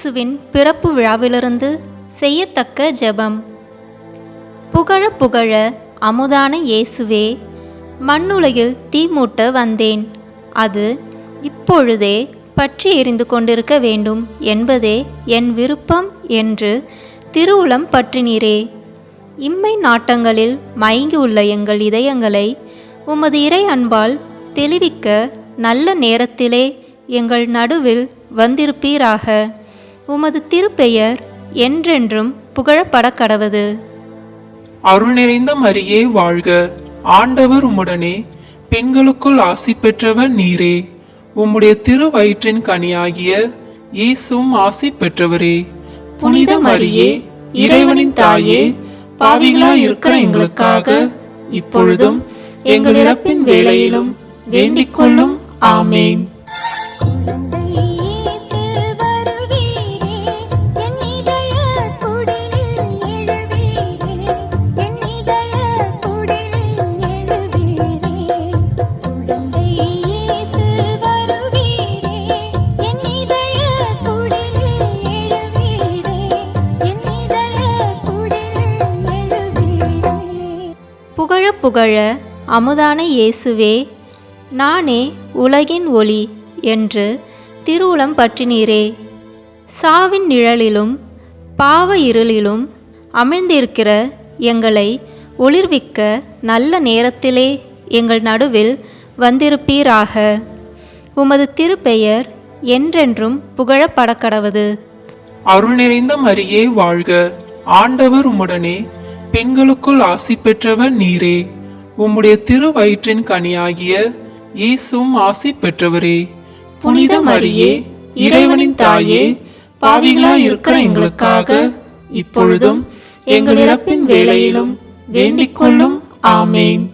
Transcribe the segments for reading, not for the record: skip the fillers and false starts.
இயேசுவின் பிறப்பு விழாவிலிருந்து செய்யத்தக்க ஜெபம். புகழ புகழ அமுதான இயேசுவே, மண்ணுலகில் தீமூட்ட வந்தேன். அது இப்பொழுதே பற்றி எரிந்து கொண்டிருக்க வேண்டும் என்பதே என் விருப்பம் என்று திருவுளம் பற்றினீரே. இம்மை நாட்டங்களில் மயங்கியுள்ள எங்கள் இதயங்களை உமது இறை அன்பால் தெளிவிக்க நல்ல நேரத்திலே எங்கள் நடுவில் வந்திருப்பீராக. உமது திருப்பெயர் என்றென்றும் புகழப்பட கடவது. அருள் நிறைந்த மரியே வாழ்க, ஆண்டவர் உம்முடனே, பெண்களுக்குள் ஆசி பெற்றவர் நீரே. உம்முடைய திரு வயிற்றின் கனியாகிய இயேசுவும் ஆசி பெற்றவரே. புனித மரியே, இறைவனின் தாயே, பாவிகளாய் இருக்கிற எங்களுக்காக இப்பொழுதும் எங்கள் இறப்பின் வேளையிலும் வேண்டிக் கொள்ளும். ஆமேன். புகழ புகழ அமுதான இயேசுவே, நானே உலகின் ஒளி என்று திருவுளம் பற்றினீரே. சாவின் நிழலிலும் பாவ இருளிலும் அமிழ்ந்திருக்கிற எங்களை ஒளிர்விக்க நல்ல நேரத்திலே எங்கள் நடுவில் வந்திருப்பீராக. உமது திருப்பெயர் என்றென்றும் புகழப்பட கடவது. அருள் நிறைந்த மரியே வாழ்க, ஆண்டவர் உம்முடனே, பெண்களுக்குள் ஆசி பெற்றவர் நீரே. உம்முடைய திரு வயிற்றின் கனியாகிய இயேசுவும் ஆசி பெற்றவரே. புனித மரியே, இறைவனின் தாயே, பாவிகளாய் இருக்கிற எங்களுக்காக இப்பொழுதும் எங்கள் இறப்பின் வேளையிலும் வேண்டிக் கொள்ளும். ஆமேன்.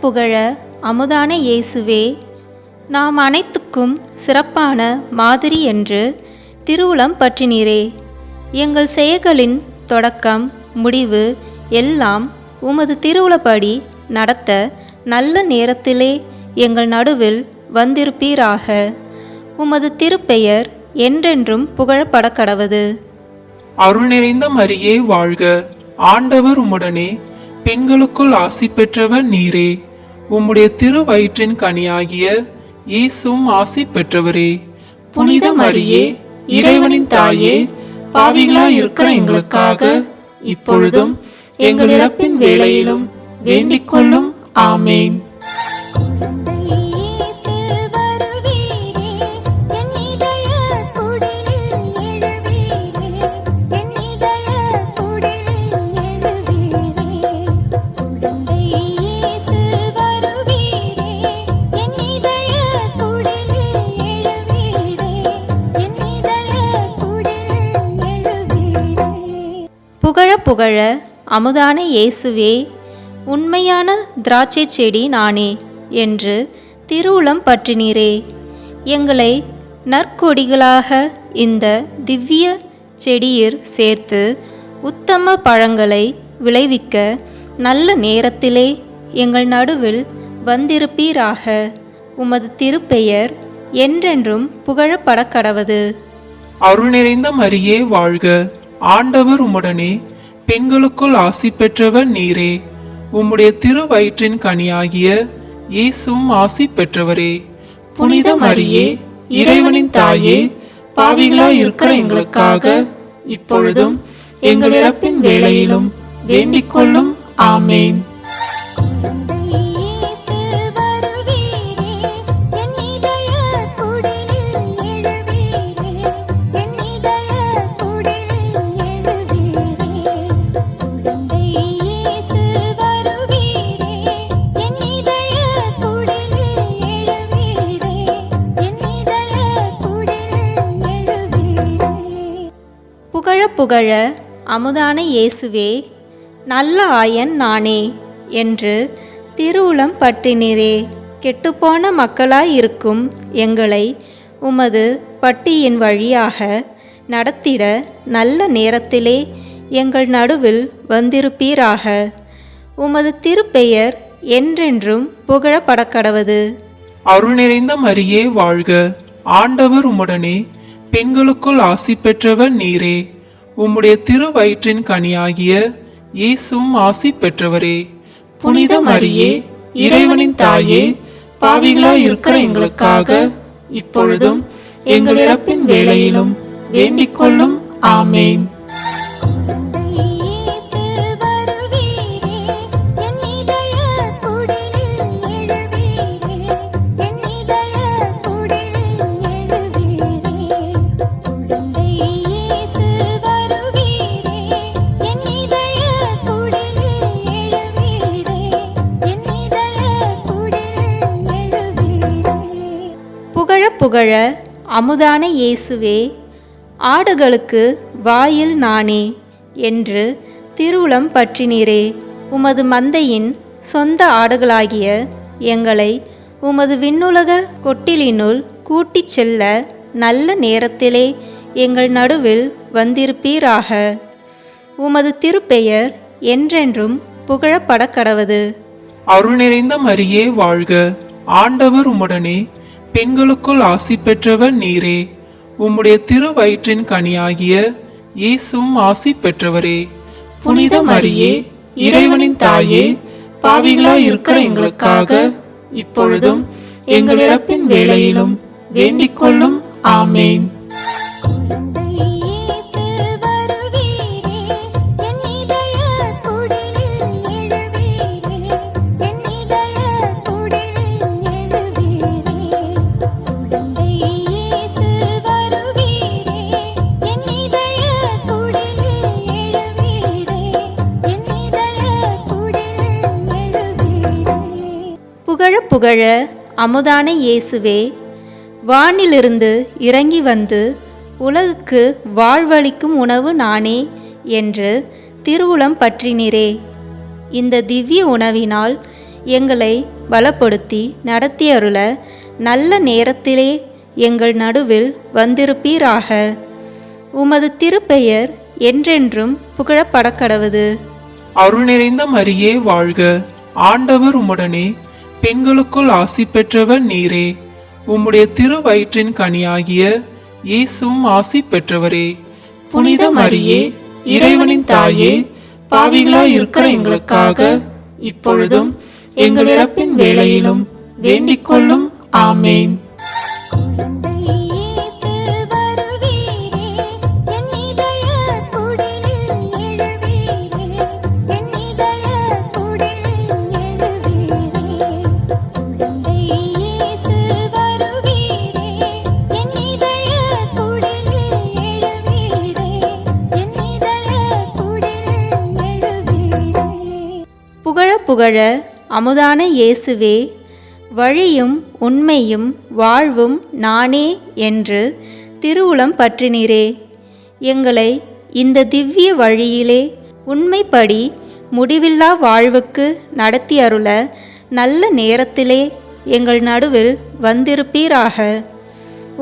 புகழ அமுதான இயேசுவே, நாம் அனைத்துக்கும் சிறப்பான மாதிரி என்று திருவுளம் பற்றினீரே. எங்கள் செயல்களின் தொடக்கம் முடிவு எல்லாம் உமது திருவுளப்படி நடத்த நல்ல நேரத்திலே எங்கள் நடுவில் வந்திருப்பீராக. உமது திருப்பெயர் என்றென்றும் புகழப்பட கடவது. அருள் நிறைந்த மரியே வாழ்க, ஆண்டவர் உம்முடனே, பெண்களுக்குள் ஆசி பெற்றவர் நீரே. உம்முடைய திரு வயிற்றின் கனியாகிய இயேசுவும் ஆசி பெற்றவரே. புனித மரியே, இறைவனின் தாயே, பாவிகளாய் இருக்கிற எங்களுக்காக இப்பொழுதும் எங்கள் இறப்பின் வேளையிலும் வேண்டிக் கொள்ளும். ஆமேன். புகழ புகழ அமுதான இயேசுவே, உண்மையான திராட்சை செடி நானே என்று திருவுளம் பற்றினீரே. எங்களை நற்கொடிகளாக இந்த திவ்ய செடியில் சேர்த்து உத்தம பழங்களை விளைவிக்க நல்ல நேரத்திலே எங்கள் நடுவில் வந்திருப்பீராக. உமது திருப்பெயர் என்றென்றும் புகழப்பட கடவது. அருள் நிறைந்த மரியே வாழ்க, ஆண்டவர் உம்முடனே, பெண்களுக்குள் ஆசி பெற்றவர் நீரே. உம்முடைய திரு வயிற்றின் கனியாகிய இயேசுவும் ஆசி பெற்றவரே. புனித மரியே, இறைவனின் தாயே, பாவிகளாய் இருக்கிற எங்களுக்காக இப்பொழுதும் எங்கள் இறப்பின் வேளையிலும் வேண்டிக் கொள்ளும். ஆமேன். புகழ புகழ அமுதான இயேசுவே, நல்ல ஆயன் நானே என்று திருவுளம் பற்றினீரே. கெட்டுப்போன மக்களாயிருக்கும் எங்களை உமது பட்டியின் வழியாக நடத்திட நல்ல நேரத்திலே எங்கள் நடுவில் வந்திருப்பீராக. உமது திருப்பெயர் என்றென்றும் புகழப்படக்கடவது. அருள் நிறைந்த மரியே வாழ்க, ஆண்டவர் உம்முடனே, பெண்களுக்குள் ஆசி பெற்றவர் நீரே. உம்முடைய திருவயிற்றின் கனியாகிய இயேசுவும் ஆசி பெற்றவரே. புனித மரியே, இறைவனின் தாயே, பாவிகளாய் இருக்கிற எங்களுக்காக இப்பொழுதும் எங்கள் இறப்பின் வேளையிலும் வேண்டிக் கொள்ளும். ஆமேன். புகழ புகழ அமுதான இயேசுவே, ஆடுகளுக்கு வாயில் நானே என்று திருவுளம் பற்றினீரே. உமது மந்தையின் சொந்த ஆடுகளாகிய எங்களை உமது விண்ணுலக கொட்டிலினுள் கூட்டிச் செல்ல நல்ல நேரத்திலே எங்கள் நடுவில் வந்திருப்பீராக. உமது திருப்பெயர் என்றென்றும் புகழப்படக்கடவது. அருள் நிறைந்த மரியே வாழ்க, ஆண்டவர் உம்முடனே, பெண்களுக்குள் ஆசி பெற்றவர் நீரே. உம்முடைய திருவயிற்றின் கனியாகிய இயேசுவும் ஆசி பெற்றவரே. புனித மரியே, இறைவனின் தாயே, பாவிகளாய் இருக்கிற எங்களுக்காக இப்பொழுதும் எங்கள் இறப்பின் வேளையிலும் வேண்டிக் கொள்ளும். ஆமேன். புகழ புகழ அமுதான இயேசுவே, வானிலிருந்து இறங்கி வந்து உலகுக்கு வாழ்வளிக்கும் உணவு நானே என்று திருவுளம் பற்றினீரே. இந்த திவ்ய உணவினால் எங்களை பலப்படுத்தி நடத்தியருள நல்ல நேரத்திலே எங்கள் நடுவில் வந்திருப்பீராக. உமது திருப்பெயர் என்றென்றும் புகழப்படக்கடவது. அருள் நிறைந்த மரியே வாழ்க, ஆண்டவர் உம்முடனே, பெண்களுக்குள் ஆசி பெற்றவர் நீரே. உம்முடைய திருவயிற்றின் கனியாகிய இயேசுவும் ஆசி பெற்றவரே. புனித மரியே, இறைவனின் தாயே, பாவிகளாய் இருக்கிற எங்களுக்காக இப்பொழுதும் எங்கள் இறப்பின் வேளையிலும் வேண்டிக் கொள்ளும். ஆமேன். புகழ புகழ அமுதான இயேசுவே, வழியும் உண்மையும் வாழ்வும் நானே என்று திருவுளம் பற்றினீரே. எங்களை இந்த திவ்ய வழியிலே உண்மைப்படி முடிவில்லா வாழ்வுக்கு நடத்தி அருள நல்ல நேரத்திலே எங்கள் நடுவில் வந்திருப்பீராக.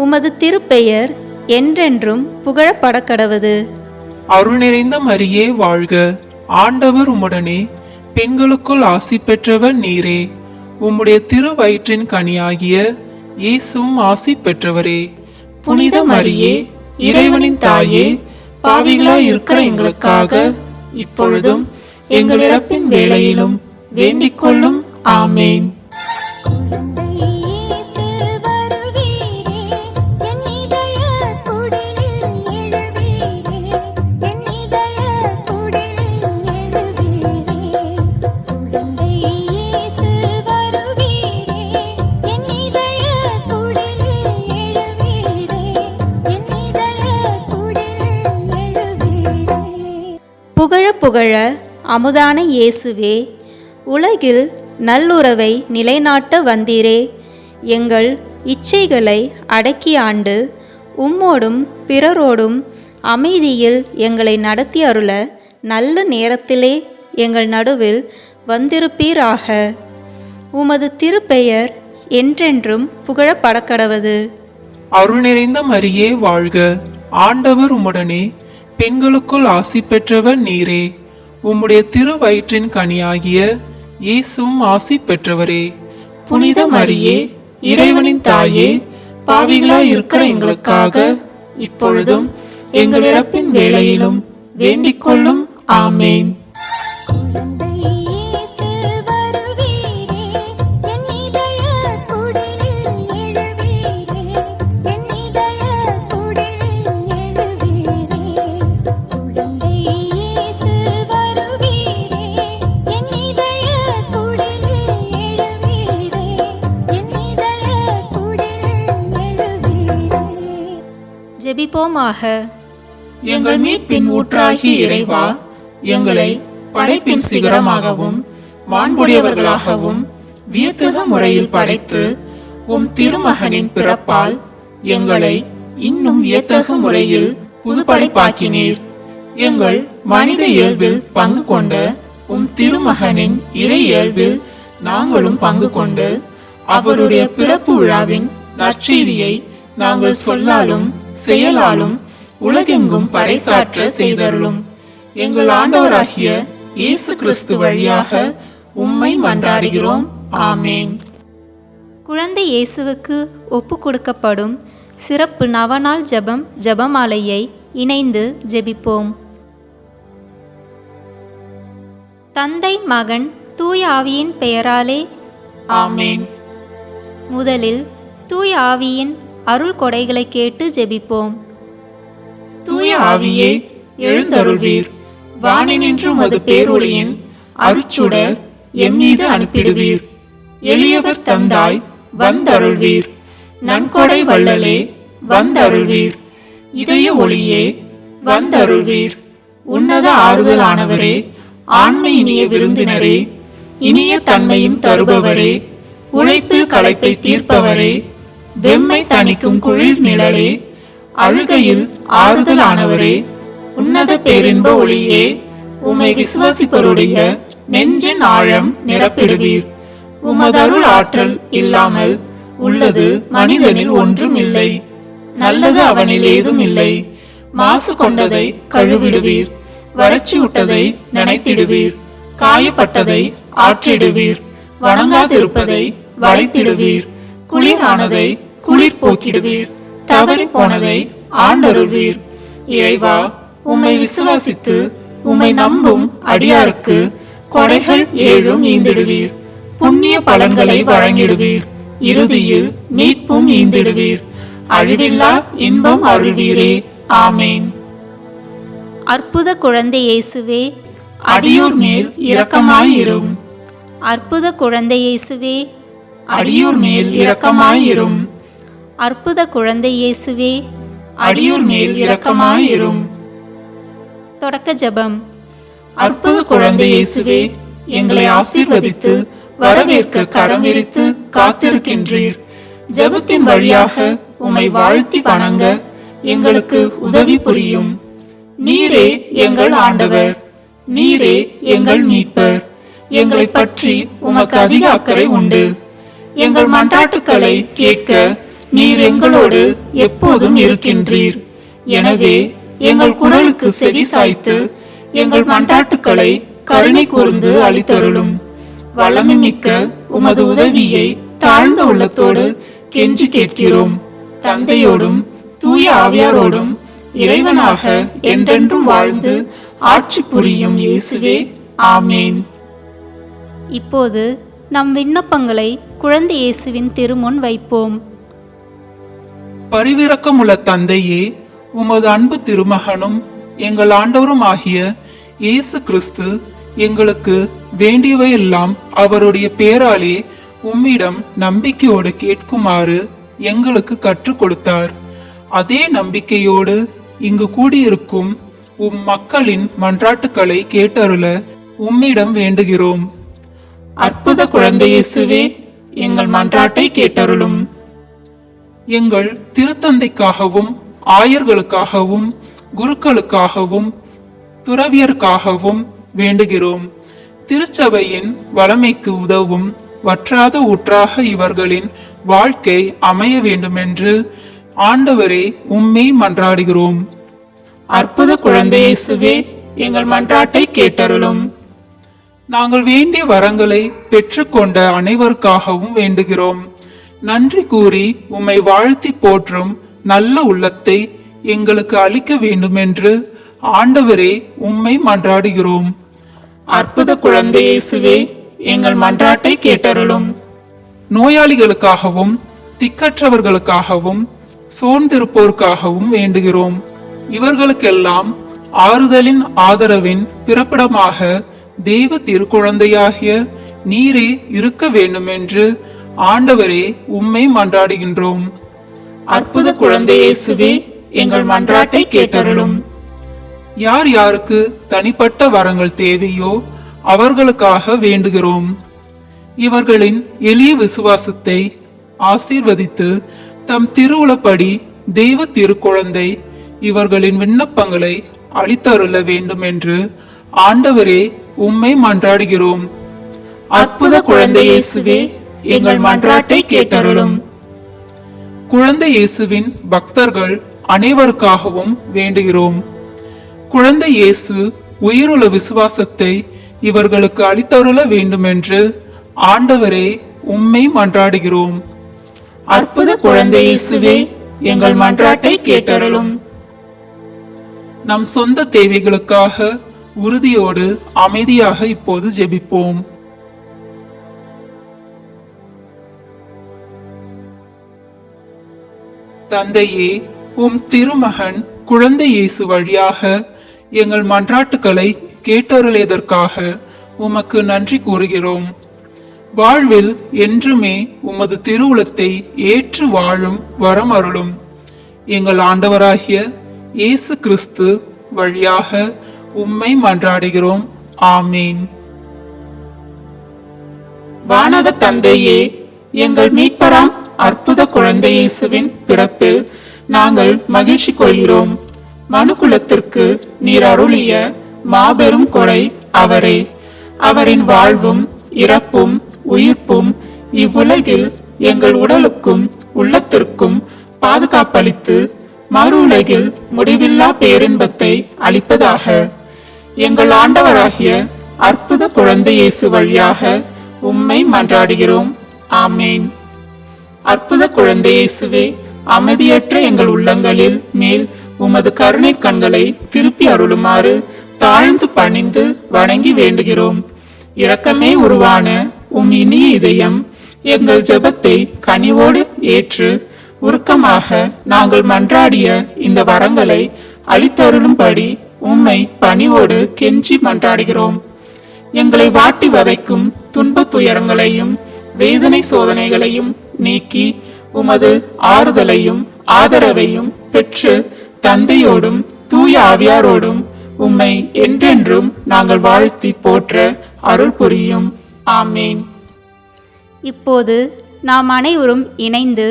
உமது திருப்பெயர் என்றென்றும் புகழப்படக்கடவது. அருள் நிறைந்த மரியே வாழ்க, ஆண்டவர் உம்முடனே, பெண்களுக்குள் ஆசி பெற்றவர் நீரே. உம்முடைய திருவயிற்றின் கனியாகிய இயேசுவும் ஆசி பெற்றவரே. புனித மரியே, இறைவனின் தாயே, பாவிகளாய் இருக்கிற எங்களுக்காக இப்பொழுதும் எங்கள் இறப்பின் வேளையிலும் வேண்டிக் கொள்ளும். ஆமேன். புகழ புகழ அமுதான இயேசுவே, உலகில் நல்லுறவை நிலைநாட்ட வந்தீரே. எங்கள் இச்சைகளை அடக்கி ஆண்டு உம்மோடும் பிறரோடும் அமைதியில் எங்களை நடத்தி அருள நல்ல நேரத்திலே எங்கள் நடுவில் வந்திருப்பீராக. உமது திருப்பெயர் என்றென்றும் புகழப்படக்கடவது. அருள் நிறைந்த மரியே வாழ்க, ஆண்டவர் உம்முடனே, பெண்களுக்குள் ஆசி பெற்றவர் நீரே. உம்முடைய திருவயிற்றின் கனியாகிய இயேசுவும் ஆசி பெற்றவரே. புனித மரியே, இறைவனின் தாயே, பாவிகளாய் இருக்கிற எங்களுக்காக இப்பொழுதும் எங்கள் இறப்பின் வேளையிலும் வேண்டிக் கொள்ளும். ஆமேன். ஜெபிப்போமாக. எங்கள் மீட்பின் ஊற்றாகிய இறைவா, எங்களை படைப்பின் சிகரமாகவும் மாண்புடையவர்களாகவும் வியத்தகு முறையில் படைத்து உம் திருமகனின் பிறப்பால் எங்களை இன்னும் வியத்தகு முறையில் புதுப்படைப்பாக்கினீர். எங்கள் மனித இயல்பில் பங்கு கொண்ட உம் திருமகனின் இறை இயல்பில் நாங்களும் பங்கு கொண்டு அவருடைய பிறப்பு விழாவின் நற்செய்தியை நாங்கள் சொல்லாலும் செயலாலும் உலகெங்கும் பறைசாற்ற செய்தருளும். எங்கள் ஆண்டவராகிய இயேசு கிறிஸ்து வழியாக உம்மை மன்றாடுகிறோம். ஆமேன். குழந்தை இயேசுவுக்கு ஒப்பு கொடுக்கப்படும் சிறப்பு நவநாள் ஜெபமாலையை இணைந்து ஜெபிப்போம். தந்தை, மகன், தூய ஆவியின் பெயராலே ஆமேன். முதலில் தூய ஆவியின் அருள் கொடைகளை கேட்டு ஜெபிப்போம். தூய ஆவியே, எழுந்தருள்வீர். வானினின்று உமது பேரொளியின் அருட்சுடர் எம்மீது அனுப்பிடுவீர். எளியவர் தந்தாய் வந்தருள்வீர். நன்கொடை வள்ளலே வந்தருள்வீர். இதய ஒளியே வந்தருள்வீர். உன்னத ஆறுதலானவரே, ஆண்மை இனிய விருந்தினரே, இனிய தன்மையும் தருபவரே, உழைப்பில் களைப்பை தீர்ப்பவரே, வெம்மை தணிக்கும் குளிர் நிழலே, அழுகையில் ஆறுதலானவரே, உன்னத பேரின்ப ஒளியே, உம்மை விசுவாசிப்பருடைய நெஞ்சின் ஆழம் நிரப்பிடுவீர். உமதருள் ஆற்றல் இல்லாமல் உள்ளது மனிதனில் ஒன்றும் இல்லை. நல்லது அவனில் ஏதும் இல்லை. மாசு கொண்டதை கழுவிடுவீர். வறட்சி விட்டதை நினைத்திடுவீர். காயப்பட்டதை ஆற்றிடுவீர். வணங்காதிருப்பதை வளைத்திடுவீர். குளிரானதை குளிர் போக்கிடுவீர். தவறி போனதை ஆண்டருள்வீர். இறைவா, உம்மை விசுவாசித்து உம்மை நம்பும் அடியாருக்கு கொடைகள் ஏழும் ஈந்திடுவீர். புண்ணிய பலன்களை வழங்கிடுவீர். இறுதியில் மீட்பும் ஈந்திடுவீர். அழிவில்லா இன்பம் அருள்வீரே. ஆமேன். அற்புத குழந்தை இயேசுவே, அடியோர் மேல் இரக்கமாயிரும். அற்புத குழந்தை இயேசுவே, அடியோர் மேல் இரக்கமாயிரும். அற்புத குழந்தை இயேசுவே, அடியோர் மேல் இரக்கமாயிரும். தொடக்க ஜெபம். அற்புத குழந்தை இயேசுவே, எங்களை ஆசீர்வதித்து வரவேற்க கரம் விரித்து காத்திருக்கின்றீர். ஜெபத்தின் வழியாக உம்மை வாழ்த்தி வணங்க எங்களுக்கு உதவி புரியும். நீரே எங்கள் ஆண்டவர், நீரே எங்கள் மீட்பர். எங்களை பற்றி உமக்கு அதிக அக்கறை உண்டு. எங்கள் மன்றாட்டுக்களை கேட்க நீர் எங்களோடு எப்போதும் இருக்கின்றீர். எனவே எங்கள் குரலுக்கு செவி சாய்த்து எங்கள் மன்றாட்டுக்களை கருணை கூர்ந்து அளித்தருளும். வல்லமை மிக்க உமது உதவியை தாழ்ந்த உள்ளத்தோடு கெஞ்சி கேட்கிறோம். தந்தையோடும் தூய ஆவியாரோடும் இறைவனாக என்றென்றும் வாழ்ந்து ஆட்சி புரியும் இயேசுவே. ஆமேன். இப்போது நம் விண்ணப்பங்களை குழந்தை இயேசுவின் திருமுன் வைப்போம். பரிவிரக்கமுள்ள தந்தையே, உமது அன்பு திருமகனும் எங்கள் ஆண்டவரும் ஆகிய இயேசு கிறிஸ்து எங்களுக்கு வேண்டியவையெல்லாம் அவருடைய பேராலே உம்மிடம் நம்பிக்கையோடு கேட்குமாறு எங்களுக்கு கற்றுக் கொடுத்தார். அதே நம்பிக்கையோடு இங்கு கூடியிருக்கும் உம் மக்களின் மன்றாட்டுக்களை கேட்டருள உம்மிடம் வேண்டுகிறோம். அற்புத குழந்தை இயேசுவே, எங்கள் மன்றாட்டை கேட்டருளும். எங்கள் திருத்தந்தைக்காகவும் ஆயர்களுக்காகவும் குருக்களுக்காகவும் துறவியருக்காகவும் வேண்டுகிறோம். திருச்சபையின் வளமைக்கு உதவும் வற்றாத ஊற்றாக இவர்களின் வாழ்க்கை அமைய வேண்டுமென்று ஆண்டவரே உம்மை மன்றாடுகிறோம். அற்புத குழந்தை இயேசுவே, எங்கள் மன்றாட்டை கேட்டருளும். நாங்கள் வேண்டிய வரங்களை பெற்றுக்கொண்ட அனைவருக்காகவும் வேண்டுகிறோம். நன்றி கூறி உம்மை வாழ்த்தி போற்றும் நல்ல உள்ளத்தை எங்களுக்கு அளிக்க வேண்டுமென்று ஆண்டவரே உம்மை மன்றாடுகிறோம். அற்புத குழந்தை இயேசுவே, எங்கள் மன்றாட்டை கேட்டருளும். நோயாளிகளுக்காகவும் திக்கற்றவர்களுக்காகவும் சோர்ந்திருப்போருக்காகவும் வேண்டுகிறோம். இவர்களுக்கெல்லாம் ஆறுதலின் ஆதரவின் பிறப்பிடமாக தேவ திருக்குழந்தையாகிய நீரே இருக்க வேண்டுமென்று ஆண்டவரே உம்மை மன்றாடுகின்றோம். அற்புத குழந்தை இயேசுவே, எங்கள் மன்றாட்டை கேட்டருளும். யார் யாருக்கு தனிப்பட்ட வரங்கள் தேவையோ அவர்களுக்காக வேண்டுகிறோம். இவர்களின் எளிய விசுவாசத்தை ஆசீர்வதித்து தம் திருவுளப்படி தெய்வ திருக்குழந்தை இவர்களின் விண்ணப்பங்களை அளித்தருள வேண்டும் என்று ஆண்டவரே உம்மை மன்றாடுகிறோம். அற்புத குழந்தை இயேசுவே, எங்கள் மன்றாட்டை கேட்டருளும். குழந்தை இயேசுவின் பக்தர்கள் அனைவருக்காகவும் வேண்டுகிறோம். குழந்தை இயேசு உயிருள்ள விசுவாசத்தை இவர்களுக்கு அளித்தருள வேண்டுமென்று ஆண்டவரே உம்மை மன்றாடுகிறோம். அற்புத குழந்தை இயேசுவே, எங்கள் மன்றாட்டை கேட்டருளும். நம் சொந்த தேவைகளுக்காக உறுதியோடு அமைதியாக இப்போது ஜெபிப்போம். தந்தையே, உம் திருமகன் குழந்தை இயேசு வழியாக எங்கள் மன்றாட்டுக்களை கேட்டருளியதற்காக உமக்கு நன்றி கூறுகிறோம். வாழ்வில் என்றுமே உமது திருவுளத்தை ஏற்று வாழும் வரம் அருளும். எங்கள் ஆண்டவராகிய இயேசு கிறிஸ்து வழியாக உம்மை மன்றாடுகிறோம். ஆமீன். வானக தந்தையே, எங்கள் மீட்பராம் அற்புத குழந்தை இயேசுவின் பிறப்பில் நாங்கள் மகிழ்ச்சி கொள்கிறோம். மனுக்குலத்திற்கு நீர் அருளிய மாபெரும் கொடை அவரே. அவரின் வாழ்வும் இறப்பும் உயிர்ப்பும் இவ்வுலகில் எங்கள் உடலுக்கும் உள்ளத்திற்கும் பாதுகாப்பளித்து மறு உலகில் முடிவில்லா பேரின்பத்தை அளிப்பதாக. எங்கள் ஆண்டவராகிய அற்புத குழந்தை இயேசு வழியாக உம்மை மன்றாடுகிறோம். ஆமேன். அற்புத குழந்தை இயேசுவே, அமைதியற்ற எங்கள் உள்ளங்களில் மேல் உமது கருணை கண்களை திருப்பி அருளுமாறு தாழ்ந்து பணிந்து வணங்கி வேண்டுகிறோம். இரக்கமே உருவான உம் இனிய இதயம் எங்கள் ஜெபத்தை கனிவோடு ஏற்று உருக்கமாக நாங்கள் மன்றாடிய இந்த வரங்களை அளித்தருளும்படி உம்மை பணிவோடு கெஞ்சி மன்றாடுகிறோம். எங்களை வாட்டி வதைக்கும் துன்பத் துயரங்களையும் வேதனை சோதனைகளையும் நீக்கி உமது ஆறுதலையும் ஆதரவையும் பெற்று தந்தையோடும் தூய ஆவியாரோடும் உம்மை என்றென்றும் நாங்கள் வாழ்த்தி போற்ற அருள் புரியும். ஆமேன். இப்போது நாம் அனைவரும் இணைந்து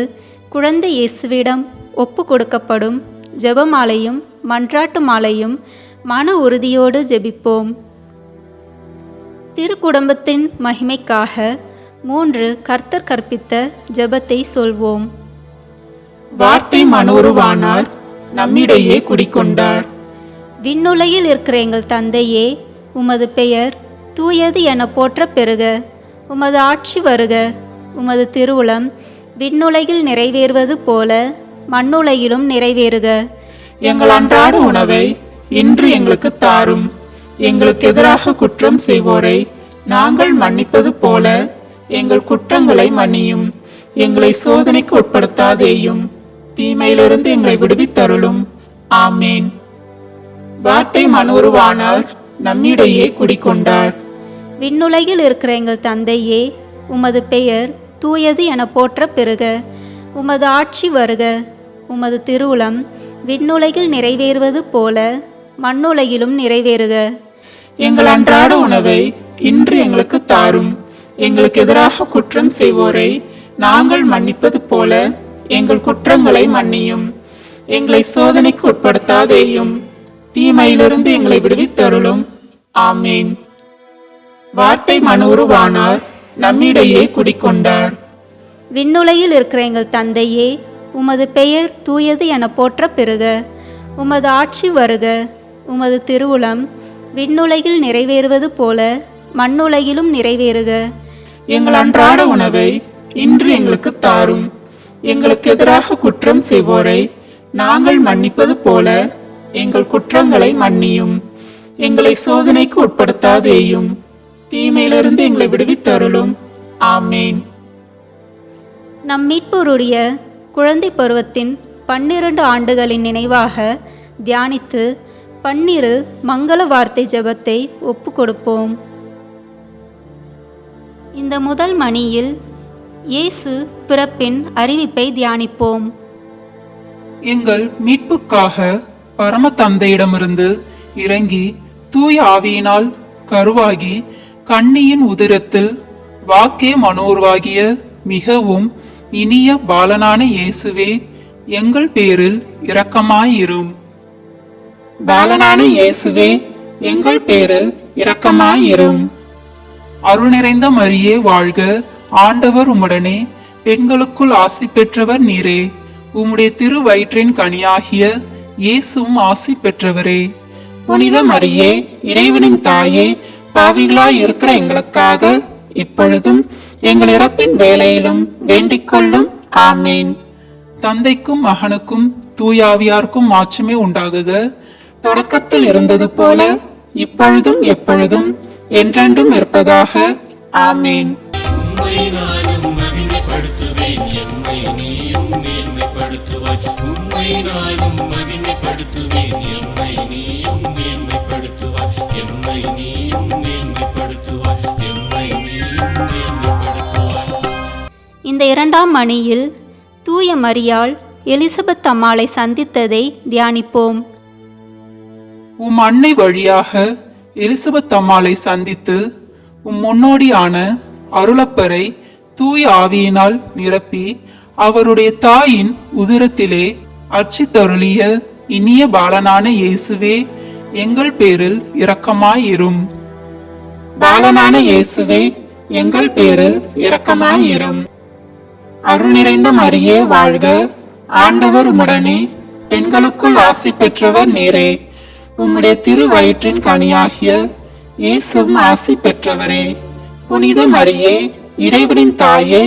குழந்தை இயேசுவிடம் ஒப்பு கொடுக்கப்படும் ஜெபமாலையும் மன்றாட்டு மாலையும் மன உறுதியோடு ஜெபிப்போம். திருக்குடும்பத்தின் மகிமைக்காக 3 கர்த்தர் கற்பித்த ஜெபத்தை சொல்வோம். வார்த்தை மனோருவானார், நம்மிடையே குடிக்கொண்டார். விண்ணுலகில் இருக்கிற எங்கள் தந்தையே, உமது பெயர் தூயது என போற்ற பெறுக. உமது ஆட்சி வருக. உமது திருவுளம் விண்ணுலகில் நிறைவேறுவது போல மண்ணுலகிலும் நிறைவேறுக. எங்கள் அன்றாட உணவை இன்று எங்களுக்கு தாரும். எங்களுக்கு எதிராக குற்றம் செய்வோரை நாங்கள் மன்னிப்பது போல எங்கள் குற்றங்களை மன்னியும். எங்களை சோதனைக்கு உட்படுத்தாதேயும், தீமையிலிருந்து எங்களை விடுவித்தருளும். ஆமேன். வார்த்தை மனோருவானார், நம்மிடையே குடிக்கொண்டார். விண்ணுலகில் இருக்கிற எங்கள் தந்தையே, உமது பெயர் தூயது என போற்ற பெறுக. உமது ஆட்சி வருக. உமது திருவுளம் விண்ணுலகில் நிறைவேறுவது போல மண்ணுலகிலும் நிறைவேறுக. எங்கள் அன்றாட உணவை இன்று எங்களுக்கு தாரும். எங்களுக்கு எதிராக குற்றம் செய்வோரை நாங்கள் மன்னிப்பது போல எங்கள் குற்றங்களை மன்னியும். எங்களை சோதனைக்கு உட்படுத்தாதேயும், தீமையிலிருந்து எங்களை விடுவித்தருளும். ஆமேன். வார்த்தை மனோருவானார், நம்மிடையே குடிக்கொண்டார். விண்ணுலகில் இருக்கிற எங்கள் தந்தையே, உமது பெயர் தூயது என போற்ற பெறுக. உமது ஆட்சி வருக. உமது திருவுளம் விண்ணுலகில் நிறைவேறுவது போல மண்ணுலகிலும் நிறைவேறுக. எங்கள் அன்றாட உணவை இன்று எங்களுக்கு தாரும். எங்களுக்கு எதிராக குற்றம் செய்வோரை நாங்கள் மன்னிப்பது போல எங்கள் குற்றங்களை மன்னியும். எங்களை சோதனைக்கு உட்படுத்தாதேயும், தீமையிலிருந்து எங்களை விடுவித்தருளும். ஆமேன். நம் மீட்பருடைய குழந்தை பருவத்தின் 12 ஆண்டுகளின் நினைவாக தியானித்து 12 மங்கள வார்த்தை ஜெபத்தை ஒப்பு கொடுப்போம். இந்த முதல் மணியில் இயேசு பிறப்பின் அறிவிப்பை தியானிப்போம். எங்கள் மீட்புக்காக பரம தந்தையிடமிருந்து இறங்கி தூய ஆவியினால் கருவாகி கன்னியின் உதிரத்தில் வாக்கே மனோர்வாகிய மிகவும் இனிய பாலனான இயேசுவே, எங்கள் பேரில் இரக்கமாயிரும். பாலனான இயேசுவே, எங்கள் பேரில் இரக்கமாயிரும். அருள் நிறைந்த மரியே வாழ்க, ஆண்டவர் உம்முடனே, பெண்களுக்குள் ஆசி பெற்றவர் நீரே. உம்முடைய திரு வயிற்றின் கனியாகிய இயேசுவும் ஆசி பெற்றவரே. புனித மரியே, இறைவனின் தாயே, பாவிகளாய் இருக்கிற எங்களுக்காக இப்பொழுதும் எங்கள் இறப்பின் வேளையிலும் வேண்டிக் கொள்ளும். ஆமேன். தந்தைக்கும் மகனுக்கும் தூயாவியாருக்கும் மாட்சிமை உண்டாகுக. தொடக்கத்தில் இருந்தது போல இப்பொழுதும் எப்பொழுதும் என்றென்றும் இருப்பதாக. ஆமேன். இந்த இரண்டாம் மணியில் தூய மரியாள் எலிசபெத் அம்மாளை சந்தித்ததை தியானிப்போம். உம் அன்னை வழியாக எலிசபெத் அம்மாளை சந்தித்து உம் முன்னோடியான அருளப்பரை தூய ஆவியினால் நிரப்பி அவருடைய தாயின் உதிரத்திலே அர்ச்சித்தருளிய இனிய பாலனான இயேசுவே, எங்கள் பேரில் இரக்கமாயிரும். பாலனான இயேசுவே, எங்கள் பேரில் இரக்கமாயிரும். அருள் நிறைந்த மரியே வாழ்க, ஆண்டவர் உம்முடனே, பெண்களுக்குள் ஆசி பெற்றவர் நீரே. உம்முடைய திரு வயிற்றின் கனியாகிய இயேசுவும் ஆசி பெற்றவரே. புனித மரியே, இறைவனின் தாயே,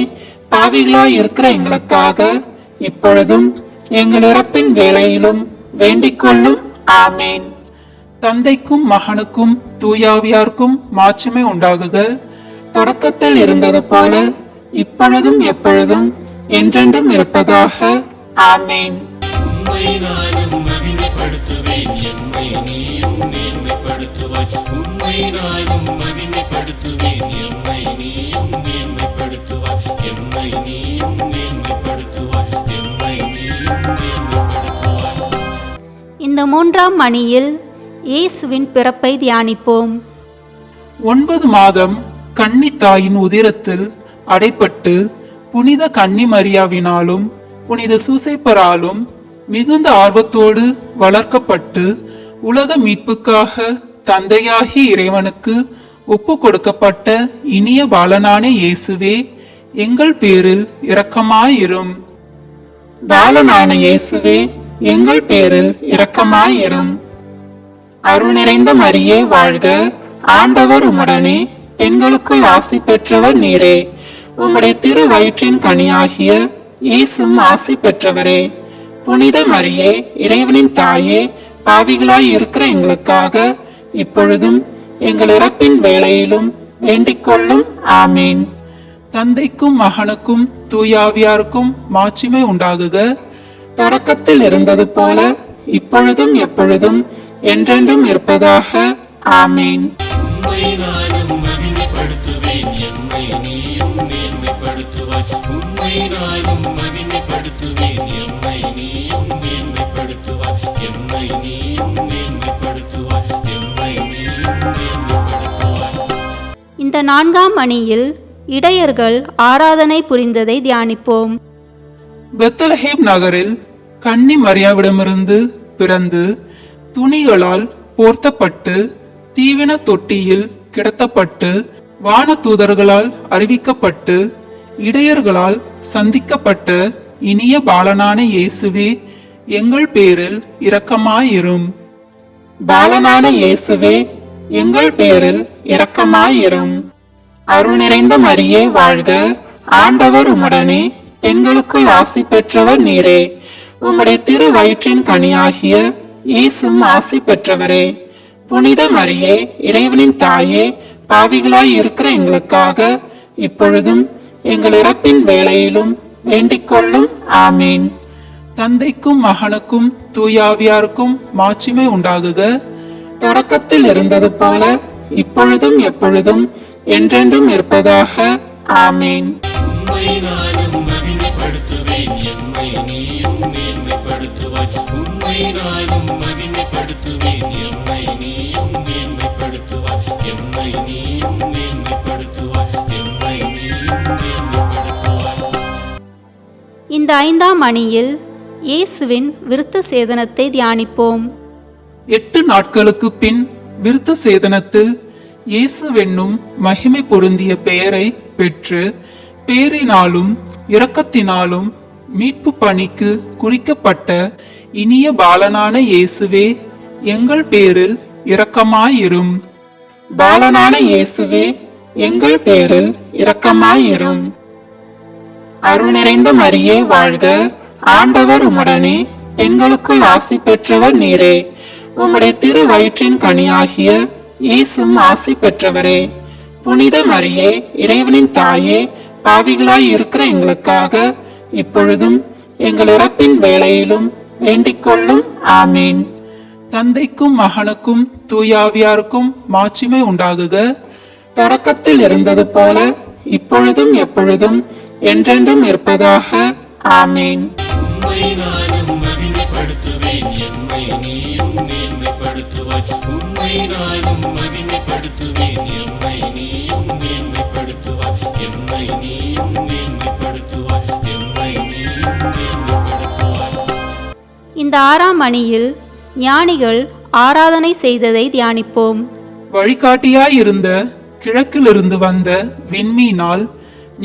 பாவிகளாய் இருக்கிற எங்களுக்காக இப்பொழுதும் எங்கள் இறப்பின் வேளையிலும் வேண்டிக் கொள்ளும். ஆமேன். தந்தைக்கும் மகனுக்கும் தூயாவியாருக்கும் மாட்சிமை உண்டாகுக. தொடக்கத்தில் இருந்தது போல இப்பொழுதும் எப்பொழுதும் என்றென்றும் இருப்பதாக. ஆமேன். இந்த மூன்றாம் மணியில் இயேசுவின் பிறப்பை தியானிப்போம். 9 மாதம் கன்னி தாயின் உதிரத்தில் அடைப்பட்டு புனித கன்னி மரியாவினாலும் புனித சூசைப்பராலும் மிகுந்த ஆர்வத்தோடு வளர்க்கப்பட்டு உலக மீட்புக்காக தந்தையாகி இறைவனுக்கு ஒப்பு கொடுக்கப்பட்ட இனிய பாலனான இயேசுவே, எங்கள் பேரில் இரக்கமாயிரும். பாலனான இயேசுவே, எங்கள் பேரில் இரக்கமாயிரும். அருள் நிறைந்த மரியே வாழ்க, ஆண்டவர் உம்முடனே, பெண்களுக்குள் ஆசி பெற்றவர் நீரே. உம்முடைய திரு வயிற்றின் கனியாகிய இயேசுவும் ஆசி பெற்றவரே. புனித மரியே, இறைவனின் தாயே, பாவிகளாய் இருக்கிற எங்களுக்காக இப்பொழுதும் எங்கள் இறப்பின் வேளையிலும் வேண்டிக் கொள்ளும். ஆமேன். தந்தைக்கும் மகனுக்கும் தூயாவியாருக்கும் மாட்சிமை உண்டாகுக. தொடக்கத்தில் இருந்தது போல இப்பொழுதும் எப்பொழுதும் என்றென்றும் இருப்பதாக. ஆமேன். இந்த நான்காம் மணியில் இடையர்கள் ஆராதனை புரிந்ததை தியானிப்போம். பெத்லஹேம் நகரில் கன்னி மரியாவிடமிருந்து பிறந்து துணிகளால் போர்த்தப்பட்டு தீவன தொட்டியில் கிடத்தப்பட்டு வானதூதர்களால் அறிவிக்கப்பட்டு இடையர்களால் சந்திக்கப்பட்ட இனிய பாலனான இயேசுவே, எங்கள் பேரில் இரக்கமாயிரும். பாலனான இயேசுவே, எங்கள் பேரில் இரக்கமாயிரும். அருள் நிறைந்த மரியே வாழ்க, ஆண்டவர் உம்முடனே, பெண்களுக்குள் ஆசி பெற்றவர் நீரே. உம்முடைய திரு வயிற்றின் கனியாகிய இயேசுவும் ஆசி பெற்றவரே. புனித மரியே, இறைவனின் தாயே, பாவிகளாய் இருக்கிற எங்களுக்காக இப்பொழுதும் எங்கள் இறப்பின் வேளையிலும் வேண்டிக் கொள்ளும். ஆமீன். தந்தைக்கும் மகனுக்கும் தூயாவியாருக்கும் மாட்சிமை உண்டாகுக. தொடக்கத்தில் இருந்தது போல இப்பொழுதும் எப்பொழுதும் என்றென்றும் இருப்பதாக. ஆமீன். இந்த 5ஆம் அணியில் இயேசுவின் விருத்த சேதனத்தை தியானிப்போம். 8 நாட்களுக்கு பின் விருத்த சேதனத்தில் இயேசுவென்னும் மகிமை பொருந்திய பெயரை பெற்று பேரினாலும் இரக்கத்தினாலும் மீட்பு பணிக்கு குறிக்கப்பட்ட இனிய பாலனான இயேசுவே, எங்கள் பேரில் இரக்கமாயிரும். பாலனான இயேசுவே, எங்கள் பேரில் இரக்கமாயிரும். அருள் நிறைந்த மரியே வாழ்க, ஆண்டவர் உம்முடனே, பெண்களுக்குள் ஆசி பெற்றவர் நீரே. உம்முடைய திரு வயிற்றின் கனியாகிய இயேசுவும் ஆசி பெற்றவரே. புனித மரியே, இறைவனின் தாயே, பாவிகளாய் இருக்கிற எங்களுக்காக இப்பொழுதும் எங்கள் இறப்பின் வேளையிலும் வேண்டிக் கொள்ளும். ஆமீன். தந்தைக்கும் மகனுக்கும் தூயாவியாருக்கும் மாட்சிமை உண்டாகுக. தொடக்கத்தில் இருந்தது போல இப்பொழுதும் எப்பொழுதும் என்றென்றும் இருப்பதாக. ஆமீன். இந்த 6ஆம் அணியில் ஞானிகள் ஆராதனை செய்ததை தியானிப்போம். வழிகாட்டியாயிருந்த கிழக்கிலிருந்து வந்த விண்மீனால்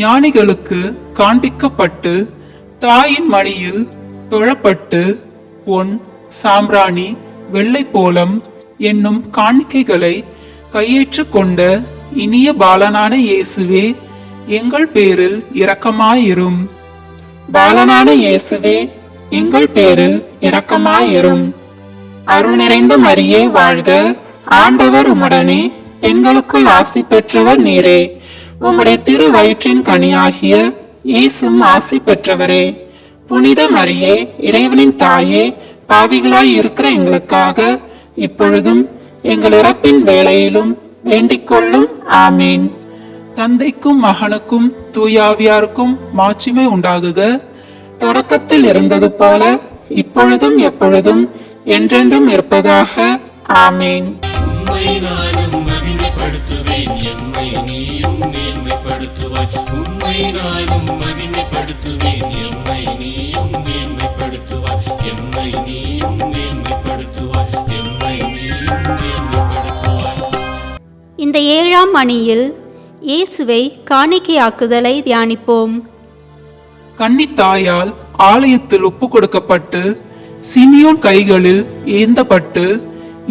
ஞானிகளுக்கு காண்பிக்கப்பட்டு தாயின் மடியில் தொழப்பட்டு பொன், சாம்பிராணி, வெள்ளை போலம் என்னும் காணிக்கைகளை கையேற்று கொண்ட இனிய பாலனான இயேசுவே, எங்கள் பேரில் இரக்கமாயிரும். பாலனான இயேசுவே, எங்கள் பேரில் இரக்கமாயிரும். அருள் நிறைந்த மரியே வாழ்க, ஆண்டவர் உம்முடனே, பெண்களுக்குள் ஆசி பெற்றவர் நீரே. உம்முடைய திரு வயிற்றின் கனியாகிய இயேசுவும் ஆசி பெற்றவரே. புனித மரியே, இறைவனின் தாயே, பாவிகளாய் இருக்கிற எங்களுக்காக இப்பொழுதும் எங்கள் இறப்பின் வேளையிலும் வேண்டிக் கொள்ளும். ஆமீன். தந்தைக்கும் மகனுக்கும் தூயாவியாருக்கும் மாட்சிமை உண்டாகுக. தொடக்கத்தில் இருந்தது போல இப்பொழுதும் எப்பொழுதும் என்றென்றும் இருப்பதாக. ஆமீன். இந்த 7ஆம் அணியில் இயேசுவை காணிக்கையாக்குதலை தியானிப்போம். கன்னித்தாயால் ஆலயத்தில் ஒப்பு கொடுக்கப்பட்டு சிமியோன் கைகளில் ஏந்தப்பட்டு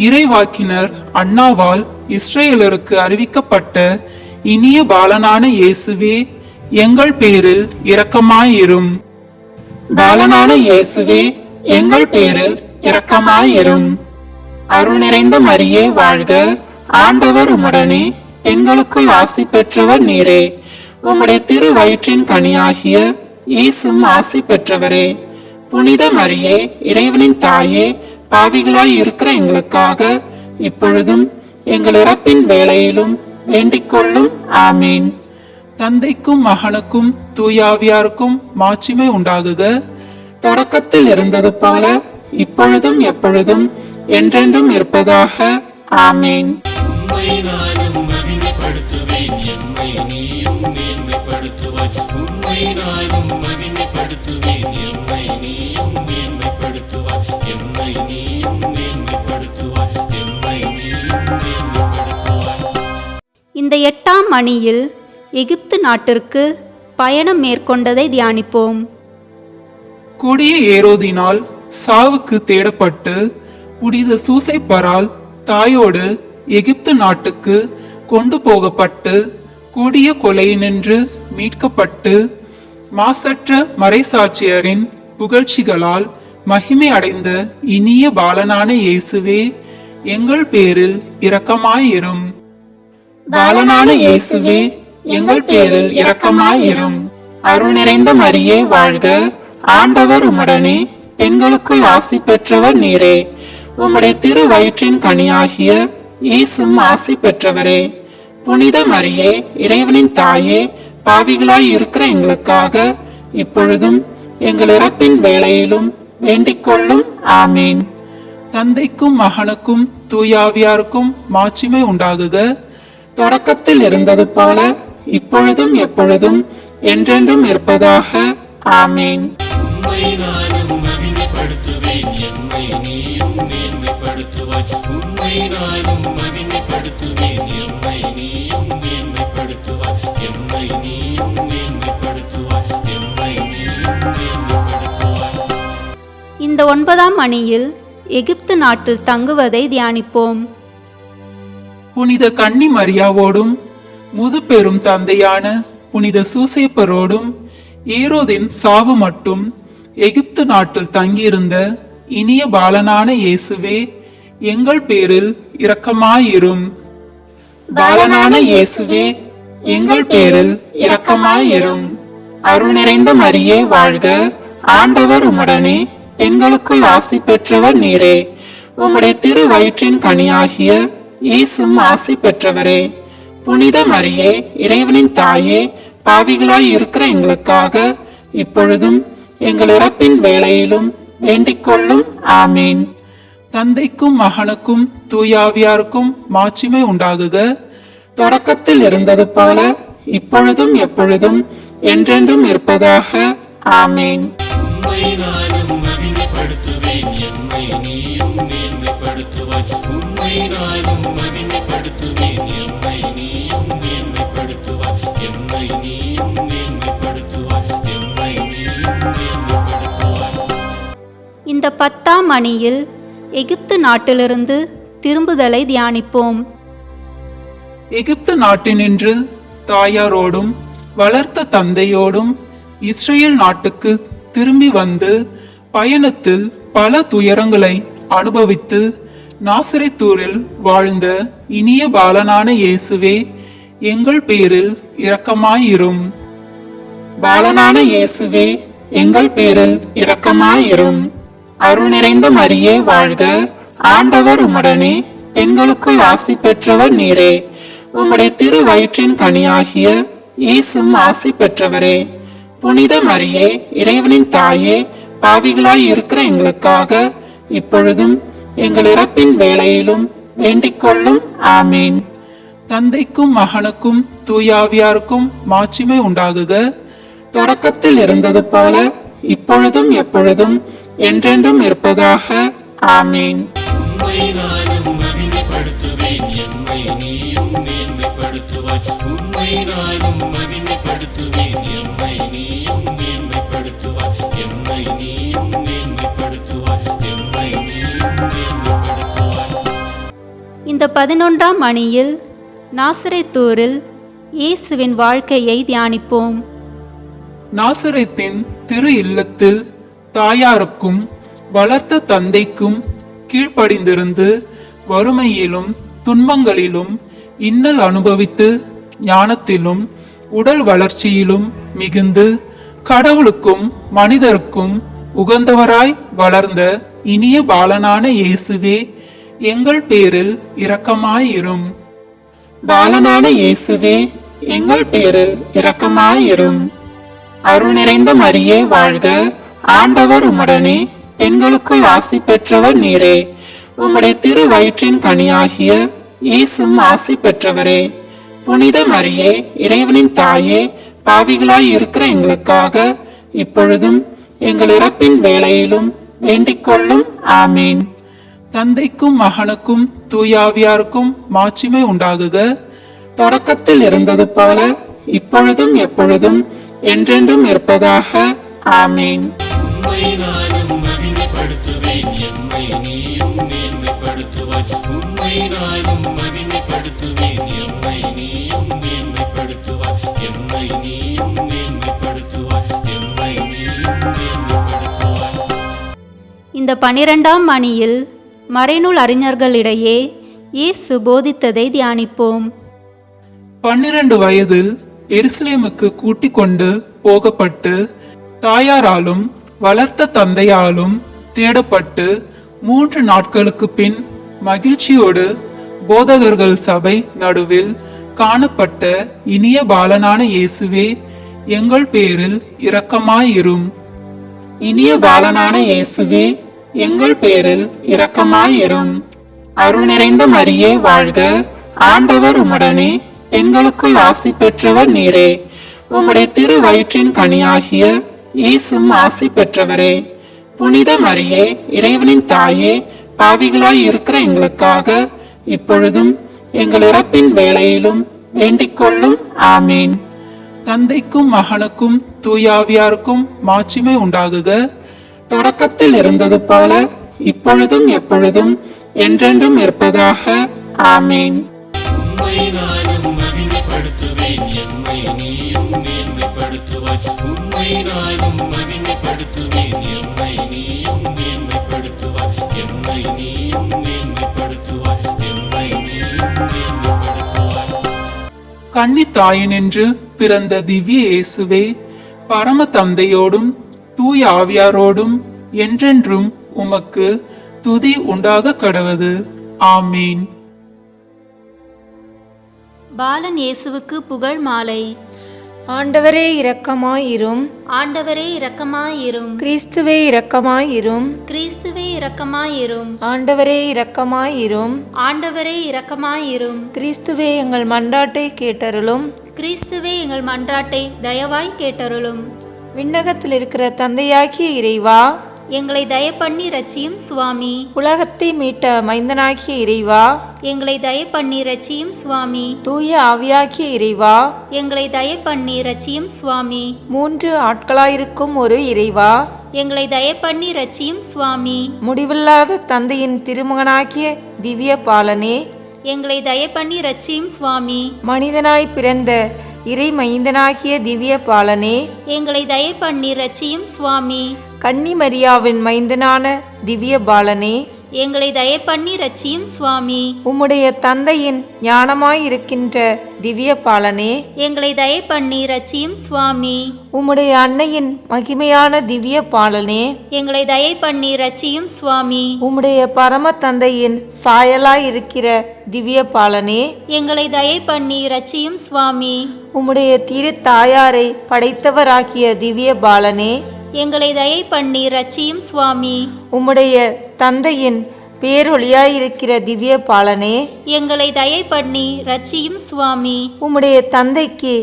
இறைவாக்கினர் அன்னாவால் இஸ்ரேலருக்கு அறிவிக்கப்பட்ட இனிய பாலனான இயேசுவே, எங்கள் பேரில் இரக்கமாயிரும். பாலனான இயேசுவே, எங்கள் பேரில் இரக்கமாயிரும். அருள் நிறைந்த மரியே வாழ்க, ஆண்டவர் உம்முடனே, பெண்களுக்குள் ஆசி பெற்றவர் நீரே. உம்முடைய திரு வயிற்றின் கனியாகிய இயேசுவும் ஆசி பெற்றவரே. புனித மரியே, இறைவனின் தாயே, பாவிகளாய் இருக்கிற எங்களுக்காக இப்பொழுதும் எங்கள் இறப்பின் வேளையிலும் வேண்டிக் கொள்ளும். ஆமீன். தந்தைக்கும் மகனுக்கும் தூயாவியாருக்கும் மாட்சிமை உண்டாகுக. தொடக்கத்தில் இருந்தது போல இப்பொழுதும் எப்பொழுதும் என்றென்றும் இருப்பதாக. ஆமீன். இந்த 8ஆம் மணியில் எகிப்து நாட்டிற்கு பயணம் மேற்கொண்டதை தியானிப்போம். கொடிய ஏரோதினால் சாவுக்கு தேடப்பட்டு புனித சூசைப்பரால் தாயோடு எகிப்து நாட்டுக்கு கொண்டு போகப்பட்டு கொடிய கொலையினின்று மீட்கப்பட்டு மாசற்ற மறைசாட்சியரின் புகழ்ச்சிகளால் மகிமை அடைந்த இனிய பாலனான இயேசுவே, எங்கள் பேரில் இரக்கமாயிரும். பாலனான இயேசுவே, எங்கள் பேரில் இரக்கமாயிரும். அருள் நிறைந்த மரியே வாழ்க, ஆண்டவர் உம்முடனே, பெண்களுக்குள் ஆசி பெற்றவர் நீரே. உம்முடைய திரு வயிற்றின் கனியாகிய இயேசுவும் ஆசி பெற்றவரே. புனித மரியே, இறைவனின் தாயே, பாவிகளாய் இருக்கிற எங்களுக்காக இப்பொழுதும் எங்கள் இறப்பின் வேளையிலும் வேண்டிக் கொள்ளும். ஆமீன். தந்தைக்கும் மகனுக்கும் தூயாவியாருக்கும் மாட்சிமை உண்டாகுக. தொடக்கத்தில் இருந்தது போல இப்பொழுதும் எப்பொழுதும் என்றென்றும் இருப்பதாக. ஆமீன். உம்மை நானும் மகிமைப்படுத்துவேன், எம்மை நீயும் மேன்மைப்படுத்துவாய். உம்மை நானும் மகிமைப்படுத்துவேன், எம்மை நீயும் மேன்மைப்படுத்துவாய். எம்மை நீயும் மேன்மைப்படுத்துவாய். எம்மை நீயும் மேன்மைப்படுத்துவாய். இந்த 9ஆம் மணியில் எகிப்து நாட்டில் தங்குவதை தியானிப்போம். புனித கன்னி மரியாவோடும் முதுபெரும் தந்தையான புனித சூசேப்பரோடும் ஏரோதின் சாவு மட்டும் எகிப்து நாட்டில் தங்கியிருந்த இனிய பாலனான இயேசுவே, எங்கள் பேரில் இரக்கமாயிரும். பாலனான இயேசுவே, எங்கள் பேரில் இரக்கமாயிரும். அருள் நிறைந்த மரியே வாழ்க, ஆண்டவர் உம்முடனே, பெண்களுக்குள் ஆசி பெற்றவர் நீரே. உம்முடைய திரு வயிற்றின் கனியாகிய இயேசுவும் ஆசி பெற்றவரே. புனித மரியே, இறைவனின் தாயே, பாவிகளாய் இருக்கிற எங்களுக்காக இப்பொழுதும் எங்கள் இறப்பின் வேளையிலும் வேண்டிக் கொள்ளும். ஆமீன். தந்தைக்கும் மகனுக்கும் தூயாவியாருக்கும் மாட்சிமை உண்டாகுக. தொடக்கத்தில் இருந்தது போல இப்பொழுதும் எப்பொழுதும் என்றென்றும் இருப்பதாக. ஆமீன். உம்மை நானும் மகிமைப்படுத்துவேன், எம்மை நீயும் மேன்மைப்படுத்துவாய். உம்மை நானும் மகிமைப்படுத்துவேன், எம்மை நீயும் மேன்மைப்படுத்துவாய். எம்மை நீயும் மேன்மைப்படுத்துவாய். எம்மை நீயும் மேன்மைப்படுத்துவாய். இந்த 10ஆம் மணியில் எகிப்து நாட்டிலிருந்து திரும்புதலை தியானிப்போம். எகிப்து நாட்டினின்று தாயாரோடும் வளர்த்த தந்தையோடும் இஸ்ரேல் நாட்டுக்கு திரும்பி வந்து பயணத்தில் பல துயரங்களை அனுபவித்து நாசரேத்தூரில் வாழ்ந்த இனிய பாலனான இயேசுவே, எங்கள் பேரில் இரக்கமாயிரும். பாலனான இயேசுவே, எங்கள் பேரில் இரக்கமாயிரும். அருள் நிறைந்த மரியே வாழ்க, ஆண்டவர் உம்முடனே, பெண்களுக்குள் ஆசி பெற்றவர் நீரே. உம்முடைய திரு வயிற்றின் கனியாகிய இயேசுவும் ஆசி பெற்றவரே. புனித மரியே, இறைவனின் தாயே, பாவிகளாய் இருக்கிற எங்களுக்காக இப்பொழுதும் எங்கள் இறப்பின் வேளையிலும் வேண்டிக் கொள்ளும். ஆமீன். தந்தைக்கும் மகனுக்கும் தூயாவியாருக்கும் மாட்சிமை உண்டாகுக. தொடக்கத்தில் இருந்தது போல இப்பொழுதும் எப்பொழுதும் என்றென்றும் இருப்பதாக. ஆமீன். உம்மை நானும் மகிமைப்படுத்துவேன், எம்மை நீயும் மேன்மைப்படுத்துவாய். உம்மை நானும் மகிமைப்படுத்துவேன், எம்மை நீயும் மேன்மைப்படுத்துவாய். எம்மை நீயும் மேன்மைப்படுத்துவாய். எம்மை நீயும் மேன்மைப்படுத்துவாய். இந்த 11ஆம் மணியில் நாசரேத்தூரில் இயேசுவின் வாழ்க்கையை தியானிப்போம். நாசரேத்தின் திரு இல்லத்தில் தாயாருக்கும் வளர்த்த தந்தைக்கும் கீழ்ப்படிந்திருந்து வறுமையிலும் துன்பங்களிலும் இன்னல் அனுபவித்து ஞானத்திலும் உடல் வளர்ச்சியிலும் மிகுந்து கடவுளுக்கும் மனிதருக்கும் உகந்தவராய் வளர்ந்த இனிய பாலனான இயேசுவே, எங்கள் பேரில் இரக்கமாயிரும். பாலனான இயேசுவே, எங்கள் பேரில் இரக்கமாயிரும். அருள் நிறைந்த மரியே வாழ்க, ஆண்டவர் உம்முடனே, பெண்களுக்குள் ஆசி பெற்றவர் நீரே. உம்முடைய திரு வயிற்றின் கனியாகிய இயேசுவும் ஆசி பெற்றவரே. புனித மரியே, இறைவனின் தாயே, பாவிகளாய் இருக்கிற எங்களுக்காக இப்பொழுதும் எங்கள் இறப்பின் வேளையிலும் வேண்டிக் கொள்ளும். ஆமீன். தந்தைக்கும் மகனுக்கும் தூயாவியாருக்கும் மாட்சிமை உண்டாகுக. தொடக்கத்தில் இருந்தது போல இப்பொழுதும் எப்பொழுதும் என்றென்றும் இருப்பதாக. ஆமீன். உம்மை நானும் மகிமைப்படுத்துவேன், எம்மை நீயும் மேன்மைப்படுத்துவாய். உம்மை நானும் மகிமைப்படுத்துவேன், எம்மை நீயும் மேன்மைப்படுத்துவாய். எம்மை நீயும் மேன்மைப்படுத்துவாய். எம்மை நீயும் மேன்மைப்படுத்துவாய். இந்த 12ஆம் மணியில் மறைநூல் அறிஞர்களிடையே இயேசு போதித்ததை தியானிப்போம். 12 வயதில் எருசலேமுக்கு கூட்டிக் கொண்டு போகப்பட்டு தாயாராலும் வளர்த்த தந்தையாலும் தேடப்பட்டு 3 நாட்களுக்கு பின் மகிழ்ச்சியோடு போதகர்கள் சபை நடுவில் காணப்பட்ட இனிய பாலனான இயேசுவே, எங்கள் பேரில் இரக்கமாயிரும். இனிய பாலனான இயேசுவே, எங்கள் பேரில் இரக்கமாயிரும். அருள் நிறைந்த மரியே வாழ்க, ஆண்டவர் உம்முடனே, பெண்களுக்குள் ஆசி பெற்றவர் நீரே. உம்முடைய திரு வயிற்றின் கனியாகிய இயேசுவும் ஆசி பெற்றவரே. புனித மரியே, இறைவனின் தாயே, பாவிகளாய் இருக்கிற எங்களுக்காக இப்பொழுதும் எங்கள் இறப்பின் வேளையிலும் வேண்டிக் கொள்ளும். ஆமீன். தந்தைக்கும் மகனுக்கும் தூயாவியாருக்கும் மாட்சிமை உண்டாகுக. தொடக்கத்தில் இருந்தது போல இப்பொழுதும் எப்பொழுதும் என்றென்றும் இருப்பதாக. ஆமீன். உம்மை நானும் மகிமைப்படுத்துவேன், எம்மை நீயும் மேன்மைப்படுத்துவாய். உம்மை நானும் மகிமைப்படுத்துவேன், எம்மை நீயும் மேன்மைப்படுத்துவாய். எம்மை நீயும் மேன்மைப்படுத்துவாய். எம்மை நீயும் மேன்மைப்படுத்துவாய். கன்னி தாயினின்று பிறந்த திவ்ய இயேசுவே, பரம தந்தையோடும் தூய ஆவியாரோடும் என்றென்றும் உமக்கு துதி உண்டாக கடவது. ஆமீன். பாலன் இயேசுவுக்கு புகழ் மாலை. ஆண்டவரே இரக்கமாயிரும். ஆண்டவரே இரக்கமாயிரும். கிறிஸ்துவே இரக்கமாயிரும். கிறிஸ்துவே இரக்கமாயிரும். ஆண்டவரே இரக்கமாயிரும். ஆண்டவரே இரக்கமாயிரும். கிறிஸ்துவே எங்கள் மன்றாட்டை கேட்டருளும். கிறிஸ்துவே எங்கள் மன்றாட்டை தயவாய் கேட்டருளும். விண்ணகத்தில் இருக்கிற தந்தையாகிய இறைவா, எங்களை தயப்பண்ணி ரட்சியும் சுவாமி. உலகத்தை மீட்ட மைந்தனாகிய இறைவா, எங்களை தயப்பண்ணி ரட்சியும் சுவாமி. தூய ஆவியாகிய இறைவா, எங்களை தயப்பண்ணி ரட்சியும் சுவாமி. 3 ஆட்களாயிருக்கும் ஒரு இறைவா, எங்களை தயப்பண்ணி ரட்சியும் சுவாமி. முடிவில்லாத தந்தையின் திருமகனாகிய திவ்ய பாலனே, எங்களை தயப்பண்ணி ரட்சியும் சுவாமி. மனிதனாய் பிறந்த இறை மைந்தனாகிய திவ்ய பாலனே, எங்களை தயப்பண்ணி ரட்சியும் சுவாமி. கன்னி மரியாவின் மைந்தனான திவ்ய பாலனே, எங்களை தயப்பண்ணி ரட்சியும் சுவாமி. உம்முடைய தந்தையின் ஞானமாயிருக்கின்ற திவ்ய பாலனே, எங்களை தயப்பண்ணி ரட்சியும் சுவாமி. உம்முடைய அன்னையின் மகிமையான திவ்ய பாலனே, எங்களை தயப்பண்ணி ரட்சியும் சுவாமி. உம்முடைய பரம தந்தையின் சாயலாயிருக்கிற திவ்ய பாலனே, எங்களை தயப்பண்ணி ரட்சியும் சுவாமி. உம்முடைய திரு தாயாரை படைத்தவராகிய திவ்ய பாலனே, எங்களை தயப்பண்ணி ரட்சியும் சுவாமி. உம்முடைய தந்தையின் பேரொளியாயிருக்கிற திவ்ய பாலனே, எங்களை தயப்பண்ணி ரட்சியும் சுவாமி. உம்முடைய தந்தைக்கு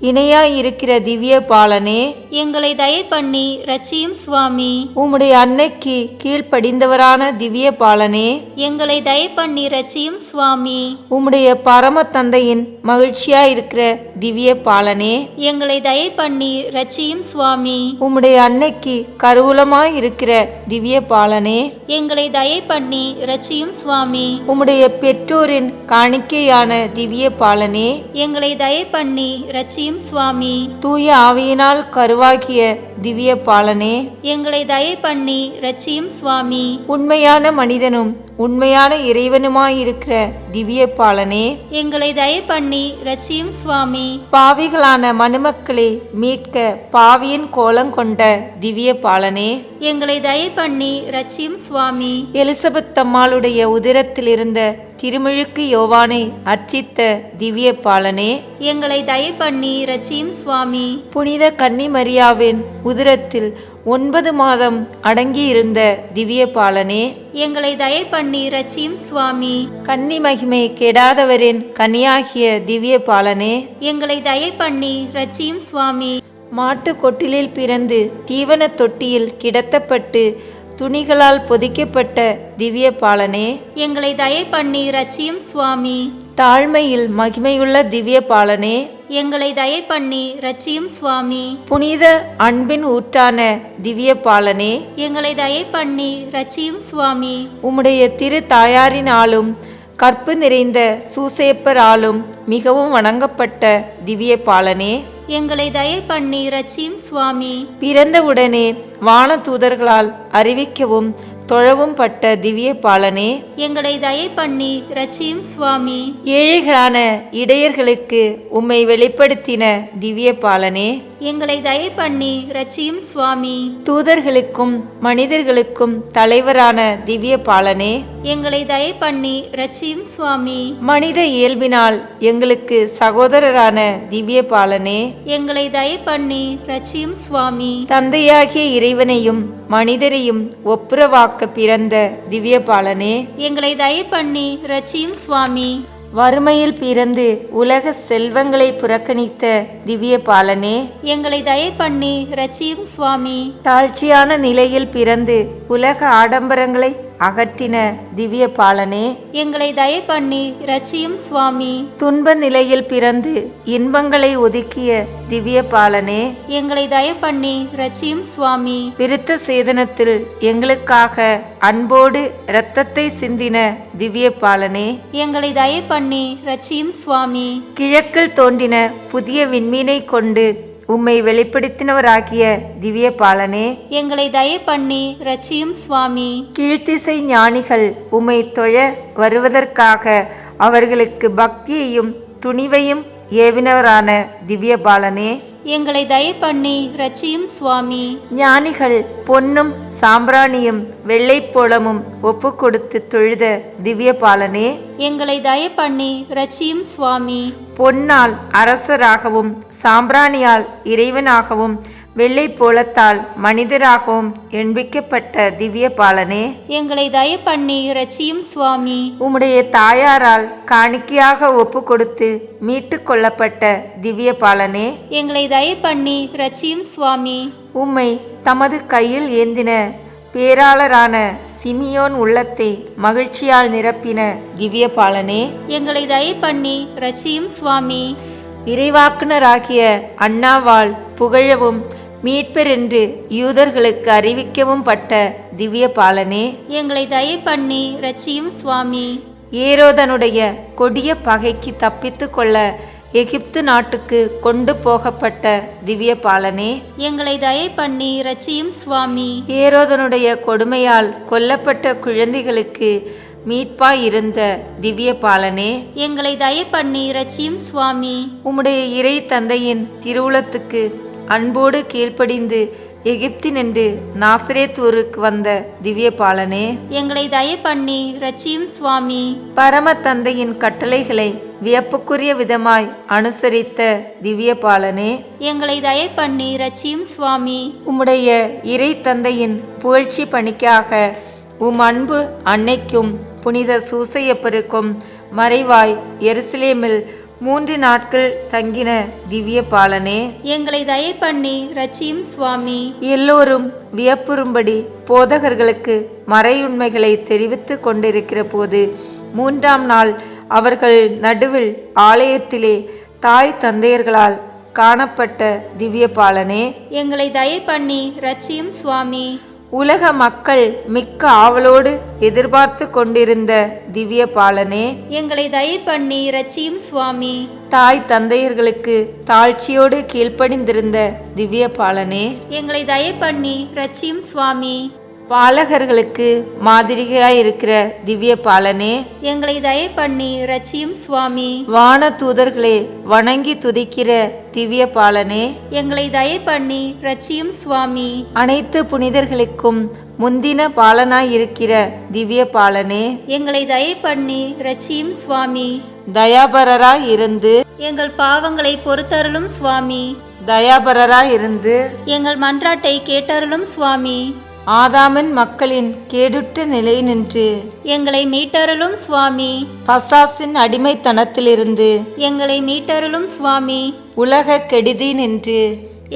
இணையாயிருக்கிற திவ்ய பாலனே, எங்களை தயப்பண்ணி ரட்சியும் சுவாமி. உம்முடைய அன்னைக்கு கீழ்ப்படிந்தவரான திவ்ய பாலனே, எங்களை தயப்பண்ணி ரட்சியும் சுவாமி. உம்முடைய பரம தந்தையின் மகிழ்ச்சியாயிருக்கிற திவ்ய பாலனே, எங்களை தயப்பண்ணி ரட்சியும் சுவாமி. உம்முடைய அன்னைக்கு கருவூலமாயிருக்கிற திவ்ய பாலனே, எங்களை தயப்பண்ணி ரட்சியும் சுவாமி. உம்முடைய பெற்றோரின் காணிக்கையான திவ்ய பாலனே, எங்களை தயப்பண்ணி ரட்சியும் சுவாமி. தூய ஆவியினால் கருவாகிய திவ்ய பாலனே, எங்களை தயப்பண்ணி ரட்சியும் சுவாமி. உண்மையான மனிதனும் உண்மையான இறைவனுமாயிருக்கிற திவ்ய பாலனே, எங்களை தயப்பண்ணி ரட்சியும் சுவாமி. பாவிகளான மனுமக்களை மீட்க பாவியின் கோலங்கொண்ட திவ்ய பாலனே, எங்களை தயப்பண்ணி ரட்சியும் சுவாமி. எலிசபெத் அம்மாளுடைய உதிரத்தில் இருந்த திருமுழுக்கு யோவானை அர்ச்சித்த திவ்ய பாலனே, எங்களை தயப்பண்ணி ரட்சியும் சுவாமி. புனித கன்னி மரியாவின் உதிரத்தில் 9 மாதம் அடங்கியிருந்த திவ்ய பாலனே, எங்களை தயப்பண்ணி ரட்சியும் சுவாமி. கன்னி மகிமை கெடாதவரின் கனியாகிய திவ்ய பாலனே, எங்களை தயப்பண்ணி ரட்சியும் சுவாமி. மாட்டு கொட்டிலில் பிறந்து தீவன தொட்டியில் கிடத்தப்பட்டு துணிகளால் பொதிக்கப்பட்ட திவ்ய பாலனே, எங்களை தயை பண்ணி ரட்சியும் சுவாமி. தாழ்மையில் மகிமையுள்ள திவ்ய பாலனே, எங்களை தயை பண்ணி ரட்சியும் சுவாமி. புனித அன்பின் ஊற்றான திவ்ய பாலனே, எங்களை தயை பண்ணி ரட்சியும் சுவாமி. உம்முடைய திரு தாயாரினாலும் கற்பு நிறைந்த சூசேப்பராலும் மிகவும் வணங்கப்பட்ட திவ்ய பாலனே, எங்களை தயை பண்ணி ரட்சியும் சுவாமி. பிறந்தவுடனே வான தூதர்களால் அறிவிக்கவும் தொழவும் பட்ட திவ்ய பாலனே, எங்களை தயை பண்ணி ரட்சியும் சுவாமி. ஏழைகளான இடையர்களுக்கு உம்மை வெளிப்படுத்தின திவ்ய பாலனே, எங்களை தயை பண்ணி ரட்சியும் சுவாமி. தூதர்களுக்கும் மனிதர்களுக்கும் தலைவரான திவ்ய பாலனே, எங்களை தயை பண்ணி ரட்சியும் சுவாமி. மனித இயல்பினால் எங்களுக்கு சகோதரரான திவ்ய பாலனே, எங்களை தயை பண்ணி ரட்சியும் சுவாமி. தந்தையாகிய இறைவனையும் மனிதரையும் ஒப்புரவாக்க பிறந்த திவ்ய பாலனே, எங்களை தயை பண்ணி ரட்சியும் சுவாமி. வறுமையில் பிறந்து உலக செல்வங்களை புறக்கணித்த திவ்ய பாலனே, எங்களை தயை பண்ணி ரட்சியும் சுவாமி. தாழ்ச்சியான நிலையில் பிறந்து உலக ஆடம்பரங்களை அகற்றின திவ்ய பாலனே, எங்களை தயை பண்ணி ரட்சியும் சுவாமி. துன்ப நிலையில் பிறந்து இன்பங்களை ஒதுக்கிய திவ்ய பாலனே, எங்களை தயை பண்ணி ரட்சியும் சுவாமி. விருத்த சேதனத்தில் எங்களுக்காக அன்போடு இரத்தத்தை சிந்தின திவ்ய பாலனே, எங்களை தயை பண்ணி ரட்சியும் சுவாமி. கிழக்கில் தோன்றின புதிய விண்மீனை கொண்டு உம்மை வெளிப்படுத்தினவராகிய திவ்ய பாலனே, எங்களை தயை பண்ணி ரட்சியும் சுவாமி. கீழ்த்திசை ஞானிகள் உம்மை தொழ வருவதற்காக அவர்களுக்கு பக்தியையும் துணிவையும் ஏவினவரான திவ்ய பாலனே, எங்களை தயை பண்ணி ரட்சியும் சுவாமி. ஞானிகள் பொன்னும் சாம்பிராணியும் வெள்ளைப்போளமும் ஒப்பு கொடுத்து தொழுத திவ்ய பாலனே, எங்களை தயை பண்ணி ரட்சியும் சுவாமி. பொன்னால் அரசராகவும் சாம்பிராணியால் இறைவனாகவும் வெள்ளைப்போளத்தால் மனிதராகவும் எண்பிக்கப்பட்ட திவ்ய பாலனே, எங்களை தயை பண்ணி ரட்சியும் சுவாமி. உம்முடைய தாயாரால் காணிக்கையாக ஒப்பு கொடுத்து மீட்டு கொள்ளப்பட்ட திவ்ய பாலனே, எங்களை தயை பண்ணி ரட்சியும் சுவாமி. உம்மை தமது கையில் ஏந்தின பேராளரான சிமியோன் உள்ளத்தை மகிழ்ச்சியால் நிரப்பின திவ்ய பாலனே, எங்களை தயை பண்ணி ரட்சியும் சுவாமி. இறைவாக்குனராகிய அன்னாவால் புகழவும் மீட்பர் என்று யூதர்களுக்கு அறிவிக்கவும் பட்ட திவ்ய பாலனே, எங்களை தயை பண்ணி ரட்சியும் சுவாமி. ஏரோதனுடைய கொடிய பகைக்கு தப்பித்து கொள்ள எகிப்து நாட்டுக்கு கொண்டு போகப்பட்ட திவ்ய பாலனே, எங்களை தயை பண்ணி ரட்சியும் சுவாமி. ஏரோதனுடைய கொடுமையால் கொல்லப்பட்ட குழந்தைகளுக்கு மீட்பாய் இருந்த திவ்ய பாலனே, எங்களை தயை பண்ணி ரட்சியும் சுவாமி. உம்முடைய இறை தந்தையின் திருவுளத்துக்கு அன்போடு கீழ்ப்படிந்து எகிப்தினின்று நாசரேத்தூருக்கு வந்த திவ்ய பாலனே, எங்களை தயை பண்ணி ரட்சியும் சுவாமி. பரம தந்தையின் கட்டளைகளை வியப்புக்குரிய விதமாய் அனுசரித்த திவ்ய பாலனே, எங்களை தயை பண்ணி ரட்சியும் சுவாமி. உம்முடைய இறை தந்தையின் புகழ்ச்சி பணிக்காக உம் அன்பு அன்னைக்கும் புனித சூசையப்பருக்கும் மறைவாய் எருசலேமில் 3 நாட்கள் தங்கின திவ்ய பாலனே, எங்களை தயை பண்ணி ரட்சியும் சுவாமி. எல்லோரும் வியப்புறும்படி போதகர்களுக்கு மறையுண்மைகளை தெரிவித்து கொண்டிருக்கிற போது 3ஆம் நாள் அவர்கள் நடுவில் ஆலயத்திலே தாய் தந்தையர்களால் காணப்பட்ட திவ்ய பாலனே, எங்களை தயை பண்ணி ரட்சியும் சுவாமி. உலக மக்கள் மிக்க ஆவலோடு எதிர்பார்த்து கொண்டிருந்த திவ்ய பாலனே, எங்களை தயை பண்ணி ரட்சியும் சுவாமி. தாய் தந்தையர்களுக்கு தாழ்ச்சியோடு கீழ்ப்படிந்திருந்த திவ்ய பாலனே, எங்களை தயை பண்ணி ரட்சியும் சுவாமி. பாலகர்களுக்கு மாதிரியாயிருக்கிற திவ்ய பாலனே, எங்களை தயை பண்ணி ரட்சியும் சுவாமி. வான தூதர்களே வணங்கி துதிக்கிற திவ்ய பாலனே, எங்களை தயை பண்ணி ரட்சியும் சுவாமி. அனைத்து புனிதர்களுக்கும் முந்தின பாலனாயிருக்கிற திவ்ய பாலனே, எங்களை தயை பண்ணி ரட்சியும் சுவாமி. தயாபரராய் இருந்து எங்கள் பாவங்களை பொறுத்தருளும் சுவாமி. தயாபரராய் இருந்து எங்கள் மன்றாட்டை கேட்டருளும் சுவாமி. ஆதாமின் மக்களின் கேடுற்ற நிலை நின்று எங்களை மீட்டருளும் சுவாமி. பசாசின் அடிமைத்தனத்திலிருந்து எங்களை மீட்டருளும் சுவாமி. உலக கெடுதி நின்று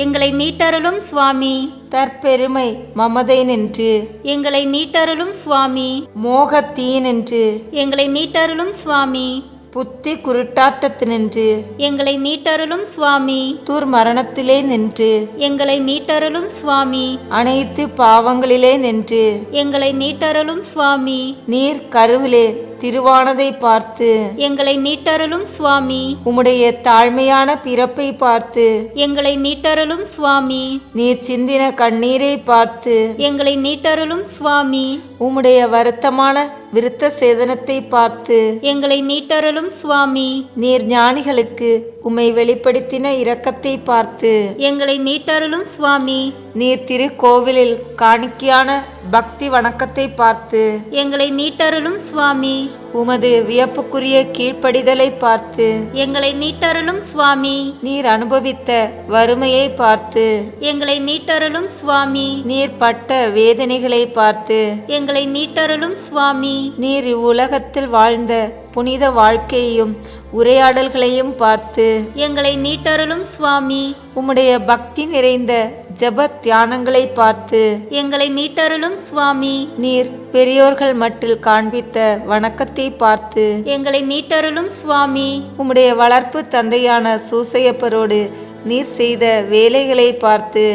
எங்களை மீட்டருளும் சுவாமி. தற்பெருமை மமதை நின்று எங்களை மீட்டருளும் சுவாமி. மோகத்தீ நின்று எங்களை மீட்டருளும் சுவாமி. புத்தி குருட்டாட்டத்தினின்று எங்களை மீட்டருளும் சுவாமி. துர்மரணத்திலே நின்று எங்களை மீட்டருளும் சுவாமி. அனைத்து பாவங்களிலே நின்று எங்களை மீட்டருளும் சுவாமி. நீர் கருவிலே திருவானதை பார்த்து எங்களை மீட்டருளும் சுவாமி. உம்முடைய தாழ்மையான பிறப்பை பார்த்து எங்களை மீட்டருளும் சுவாமி. நீர் சிந்தின கண்ணீரை பார்த்து எங்களை மீட்டருளும் சுவாமி. உம்முடைய வருத்தமான விருத்த சேதனத்தை பார்த்து எங்களை மீட்டருளும் சுவாமி. நீர் ஞானிகளுக்கு உம்மை வெளிப்படுத்தின இரக்கத்தை பார்த்து எங்களை மீட்டருளும் சுவாமி. நீர் திருக்கோவிலில் காணிக்கையான பக்தி வணக்கத்தை பார்த்து எங்களை மீட்டருளும் சுவாமி. உமது வியப்புக்குரிய கீழ்ப்படிதலை பார்த்து எங்களை மீட்டருளும் சுவாமி. நீர் அனுபவித்த வறுமையை பார்த்து எங்களை மீட்டருளும் சுவாமி. நீர் பட்ட வேதனைகளை பார்த்து எங்களை மீட்டருளும் சுவாமி. நீர் இவ்வுலகத்தில் வாழ்ந்த புனித வாழ்க்கையையும் உரையாடல்களையும் பார்த்து எங்களை மீட்டருளும் சுவாமி. உம்முடைய பக்தி நிறைந்த ஜப தியானங்களை பார்த்து எங்களை மீட்டருளும் சுவாமி. நீர் பெரியோர்கள் மட்டில் காண்பித்த வணக்கத்தை பார்த்து எங்களை மீட்டருளும் சுவாமி. உம்முடைய வளர்ப்பு தந்தையான சூசையப்பரோடு நீர் செய்த வேலைகளை பார்த்து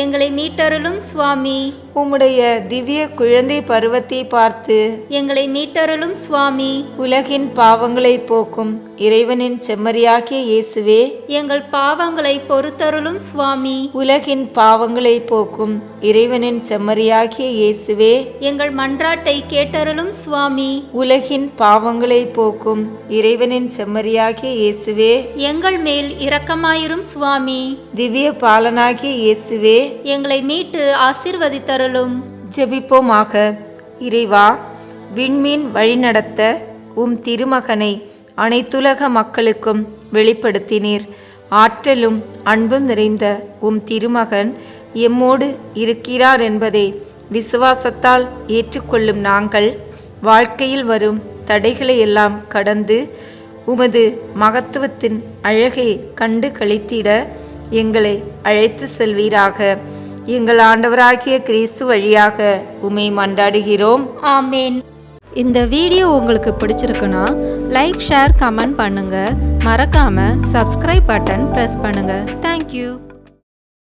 எங்களை மீட்டருளும் சுவாமி. உம்முடைய திவ்ய குழந்தை பருவத்தை பார்த்து எங்களை மீட்டருளும் சுவாமி. உலகின் பாவங்களை போக்கும் இறைவனின் செம்மறியாகிய இயேசுவே எங்கள் பாவங்களை பொறுத்தருளும் சுவாமி. உலகின் பாவங்களை போக்கும் இறைவனின் செம்மறியாகிய இயேசுவே எங்கள் மன்றாட்டை கேட்டருளும் சுவாமி. உலகின் பாவங்களை போக்கும் இறைவனின் செம்மறியாகிய இயேசுவே எங்கள் மேல் இரக்கமாயிரும் சுவாமி. திவ்ய பாலனாகிய இயேசுவே எங்களை மீட்டு ஆசீர்வதித்தருளும். ஜெபிப்போமாக. இறைவா, விண்மீன் வழிநடத்த உம் திருமகனை அனைத்துலக மக்களுக்கும் வெளிப்படுத்தினீர். ஆற்றலும் அன்பும் நிறைந்த உம் திருமகன் எம்மோடு இருக்கிறார் என்பதை விசுவாசத்தால் ஏற்றுக்கொள்ளும் நாங்கள் வாழ்க்கையில் வரும் தடைகளை எல்லாம் கடந்து உமது மகத்துவத்தின் அழகை கண்டு களித்திட எங்களை அழைத்து செல்வீராக. எங்கள் ஆண்டவராகிய கிறிஸ்து வழியாக உம்மை மன்றாடுகிறோம். ஆமேன். இந்த வீடியோ உங்களுக்கு பிடிச்சிருக்குன்னா லைக், ஷேர், கமெண்ட் பண்ணுங்க. மறக்காம சப்ஸ்கிரைப் பட்டன் பிரஸ் பண்ணுங்க. தேங்க்யூ.